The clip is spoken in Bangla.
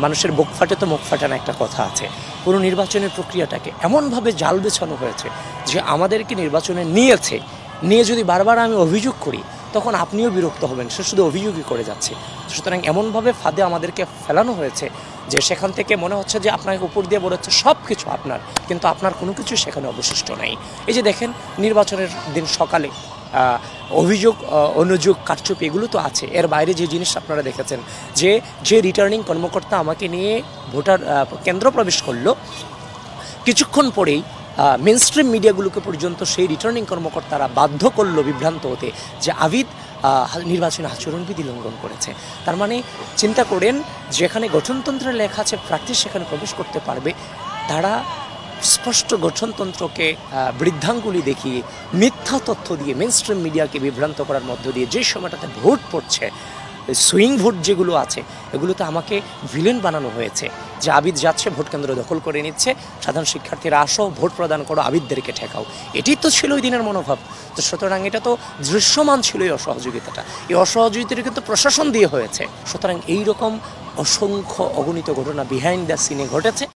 মানুষের বুক ফাটে তো মুখ ফাটানো একটা কথা আছে। পুরো নির্বাচনের প্রক্রিয়াটাকে এমনভাবে জাল বেছানো হয়েছে যে আমাদেরকে নির্বাচনে নিয়ে যদি বারবার আমি অভিযোগ করি তখন আপনিও বিরক্ত হবেন, সে শুধু অভিযোগই করে যাচ্ছে। সুতরাং এমনভাবে ফাঁদে আমাদেরকে ফেলানো হয়েছে যে সেখান থেকে মনে হচ্ছে যে আপনাকে উপর দিয়ে বলে হচ্ছে সব কিছু আপনার, কিন্তু আপনার কোনো কিছু সেখানে অবশিষ্ট নাই। এই যে দেখেন নির্বাচনের দিন সকালে অভিযোগ অনুযোগ কারচুপি এগুলো তো আছে, এর বাইরে যে জিনিস আপনারা দেখেছেন যে রিটার্নিং কর্মকর্তা আমাকে নিয়ে ভোটার কেন্দ্র প্রবেশ করলো, কিছুক্ষণ পরেই মেইনস্ট্রিম মিডিয়াগুলোকে পর্যন্ত সেই রিটার্নিং কর্মকর্তারা বাধ্য করলো বিভ্রান্ত হতে যে আবিদ নির্বাচনী আচরণবিধি লঙ্ঘন করেছে। তার মানে চিন্তা করেন, যেখানে গঠনতন্ত্রে লেখা আছে প্রার্থী সেখানে প্রবেশ করতে পারবে, তারা স্পষ্ট গঠনতন্ত্রকে বৃদ্ধাঙ্গুলি দেখিয়ে মিথ্যা তথ্য দিয়ে মেইনস্ট্রিম মিডিয়াকে বিভ্রান্ত করার মধ্য দিয়ে যে সময়টাতে ভোট পড়ছে, সুইং ভোট যেগুলো আছে এগুলোতে আমাকে ভিলেন বানানো হয়েছে যে আবিদ যাচ্ছে ভোট কেন্দ্র দখল করে নিচ্ছে, সাধারণ শিক্ষার্থীরা আসো ভোট প্রদান করো, আবিদদেরকে ঠেকাও। এটি তো ছিল ওই দিনের মনোভাব। তো সুতরাং এটা তো দৃশ্যমান ছিল এই অসহযোগিতাটা, এই অসহযোগিতাটা কিন্তু প্রশাসন দিয়ে হয়েছে। সুতরাং এইরকম অসংখ্য অগণিত ঘটনা বিহাইন্ড দ্য সিনে ঘটেছে।